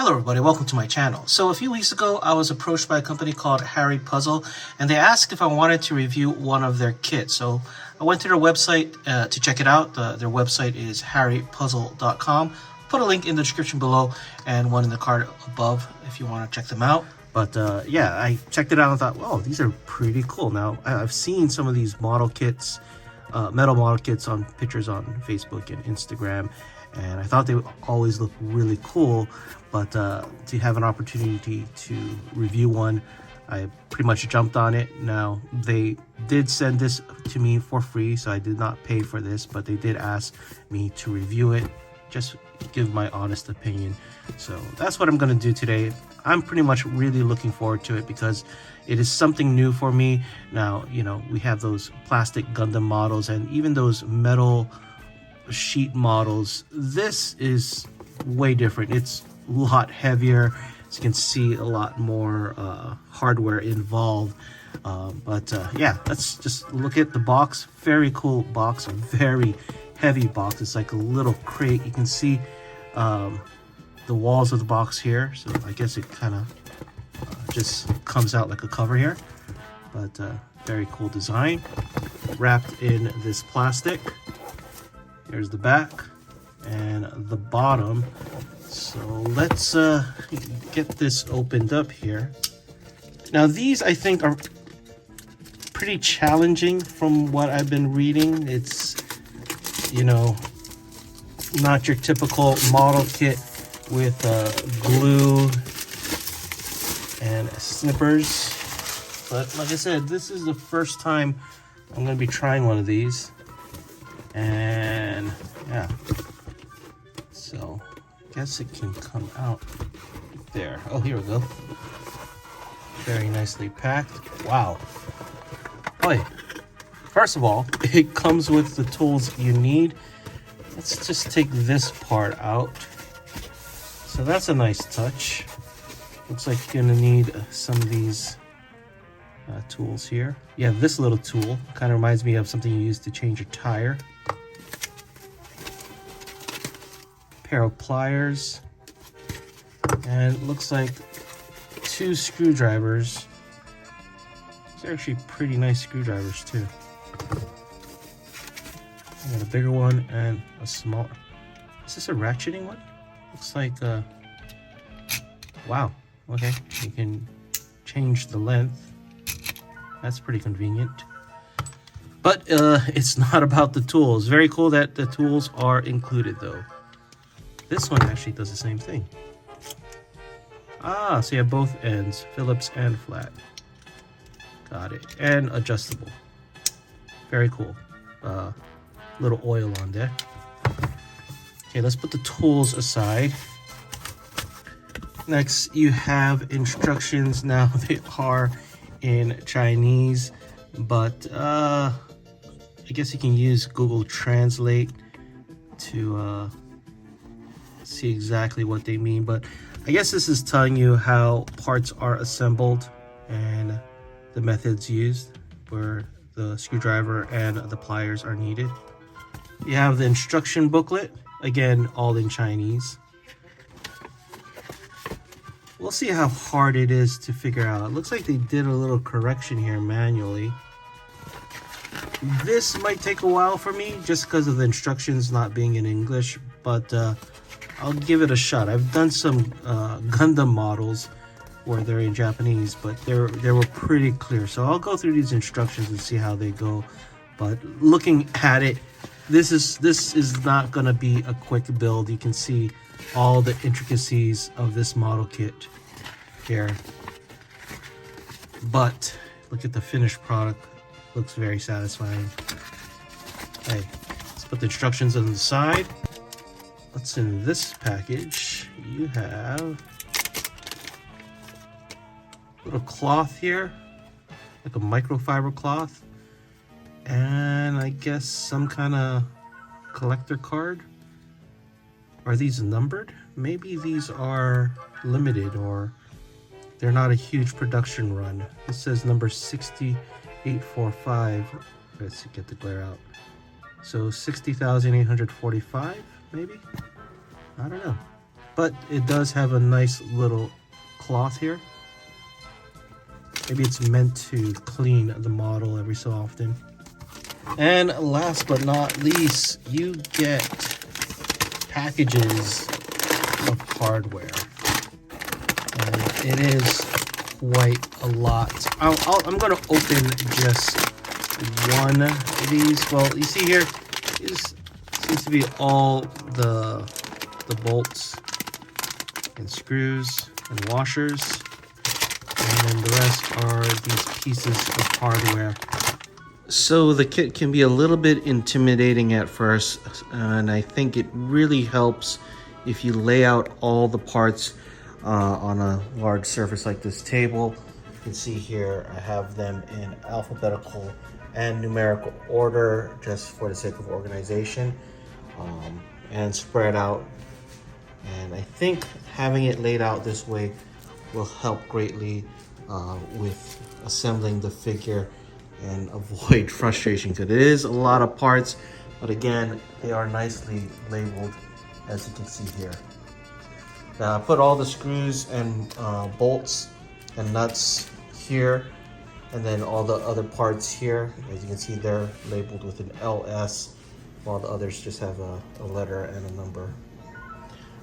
Hello everybody, welcome to my channel. So a few weeks ago, I was approached by a company called Harry Puzzle, and they asked if I wanted to review one of their kits. So I went to their website to check it out. Their website is harrypuzzle.com. Put a link in the description below and one in the card above if you want to check them out. But yeah, I checked it out and thought, wow, these are pretty cool. Now, I've seen some of these model kits, metal model kits on pictures on Facebook and Instagram, and I thought they would always look really cool. But to have an opportunity to review one, I pretty much jumped on it. Now, they did send this to me for free, so I did not pay for this, but they did ask me to review it, just give my honest opinion. So that's what I'm going to do today. I'm pretty much really looking forward to it because it is something new for me. Now, you know, we have those plastic Gundam models and even those metal sheet models. This is way different. It's a lot heavier, as you can see, a lot more hardware involved. Yeah, let's just look at the box. Very cool box, a very heavy box. It's like a little crate. You can see the walls of the box here, so I guess it kind of just comes out like a cover here. But very cool design, wrapped in this plastic. Here's the back and the bottom. So let's get this opened up here. Now these, I think, are pretty challenging from what I've been reading. It's, you know, not your typical model kit with glue and snippers. But like I said, this is the first time I'm going to be trying one of these. And yeah, so I guess it can come out there. Oh, here we go. Very nicely packed. Wow. Oh, first of all, it comes with the tools you need. Let's just take this part out. So that's a nice touch. Looks like you're gonna need some of these tools here. Yeah, this little tool kind of reminds me of something you use to change your tire. Pair of pliers, and it looks like 2 screwdrivers. These are actually pretty nice screwdrivers too. I got a bigger one and a small. Is this a ratcheting one? Looks like wow, okay, you can change the length. That's pretty convenient. But it's not about the tools. Very cool that the tools are included though. This one actually does the same thing. Ah, so you have both ends, Phillips and flat. Got it. And adjustable. Very cool. Little oil on there. Okay, let's put the tools aside. Next, you have instructions. Now, they are in Chinese, but I guess you can use Google Translate to see exactly what they mean. But I guess this is telling you how parts are assembled and the methods used where the screwdriver and the pliers are needed. You have the instruction booklet, again, all in Chinese. We'll see how hard it is to figure out. It looks like they did a little correction here manually. This might take a while for me just because of the instructions not being in English, but I'll give it a shot. I've done some Gundam models where they're in Japanese, but they were pretty clear. So I'll go through these instructions and see how they go. But looking at it, this is not gonna be a quick build. You can see all the intricacies of this model kit here. But look at the finished product. Looks very satisfying. Hey, let's put the instructions on the side. What's in this package? You have a little cloth here, like a microfiber cloth, and I guess some kind of collector card. Are these numbered? Maybe these are limited, or they're not a huge production run. This says number 6845. Let's get the glare out. So 60,845, maybe? I don't know. but it does have a nice little cloth here. Maybe it's meant to clean the model every so often. And last but not least, you get packages of hardware. And it is quite a lot. I'm going to open just one of these. Well, you see here, this seems to be all the bolts and screws and washers. And then the rest are these pieces of hardware. So the kit can be a little bit intimidating at first, and I think it really helps if you lay out all the parts on a large surface like this table. You can see here I have them in alphabetical and numerical order just for the sake of organization, and spread out. And I think having it laid out this way will help greatly with assembling the figure and avoid frustration, because it is a lot of parts, but again, they are nicely labeled, as you can see here. Now I put all the screws and bolts and nuts here, and then all the other parts here. As you can see, they're labeled with an LS, while the others just have a letter and a number.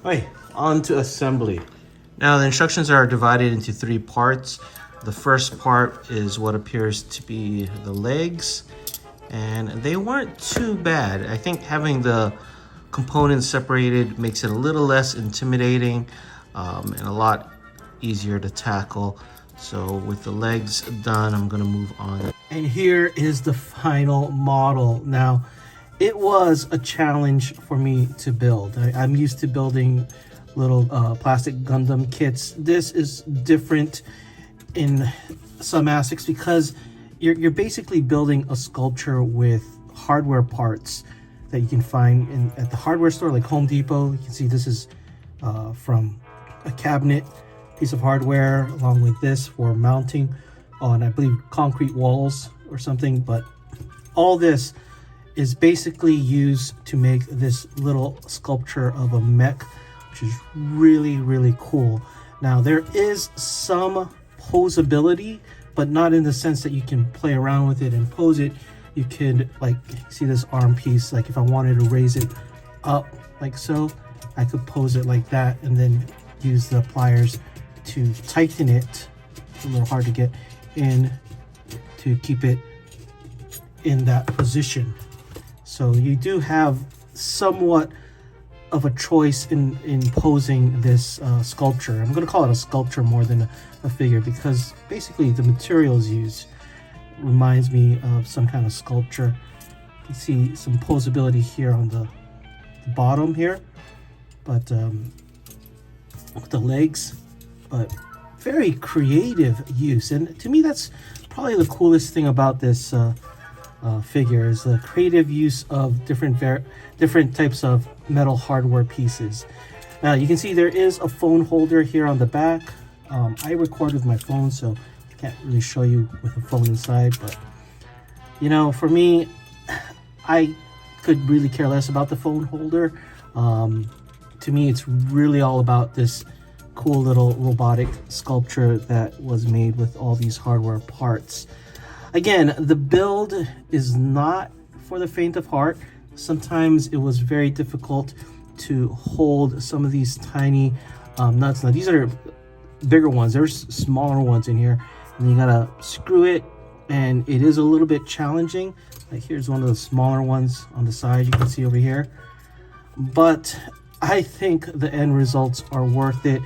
Alright, on to assembly. Now the instructions are divided into 3 parts. The first part is what appears to be the legs, and they weren't too bad. I think having the components separated makes it a little less intimidating and a lot easier to tackle. So with the legs done, I'm going to move on. And here is the final model. Now, it was a challenge for me to build. I'm used to building little plastic Gundam kits. This is different in some aspects because you're basically building a sculpture with hardware parts that you can find at the hardware store like Home Depot. You can see this is from a cabinet piece of hardware, along with this for mounting on, I believe, concrete walls or something. But all this is basically used to make this little sculpture of a mech, which is really, really cool. Now there is some posability, but not in the sense that you can play around with it and pose it. You could, like, see this arm piece, like if I wanted to raise it up like so, I could pose it like that and then use the pliers to tighten it. It's a little hard to get in to keep it in that position. So you do have somewhat of a choice in posing this sculpture. I'm going to call it a sculpture more than a figure, because basically the materials used reminds me of some kind of sculpture. You can see some posability here on the bottom here, but with the legs, but very creative use. And to me, that's probably the coolest thing about this figure, is the creative use of different types of metal hardware pieces. Now you can see there is a phone holder here on the back. I record with my phone, so I can't really show you with a phone inside, but you know, for me, I could really care less about the phone holder. To me, it's really all about this cool little robotic sculpture that was made with all these hardware parts. Again, the build is not for the faint of heart. Sometimes it was very difficult to hold some of these tiny nuts. Now these are bigger ones. There's smaller ones in here, and you gotta screw it, and it is a little bit challenging. Like here's one of the smaller ones on the side, you can see over here. But I think the end results are worth it.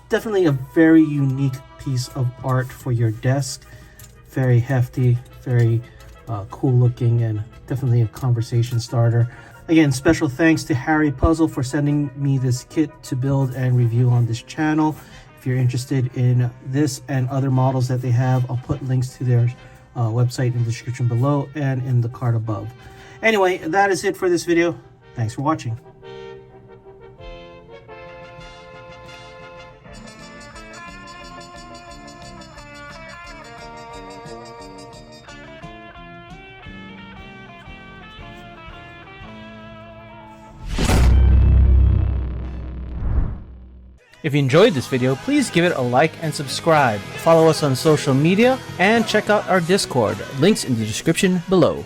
Definitely a very unique piece of art for your desk. Very hefty, very cool looking, and definitely a conversation starter. Again, special thanks to Harry Puzzle for sending me this kit to build and review on this channel. If you're interested in this and other models that they have, I'll put links to their website in the description below and in the card above. Anyway, that is it for this video. Thanks for watching. If you enjoyed this video, please give it a like and subscribe. Follow us on social media and check out our Discord. Links in the description below.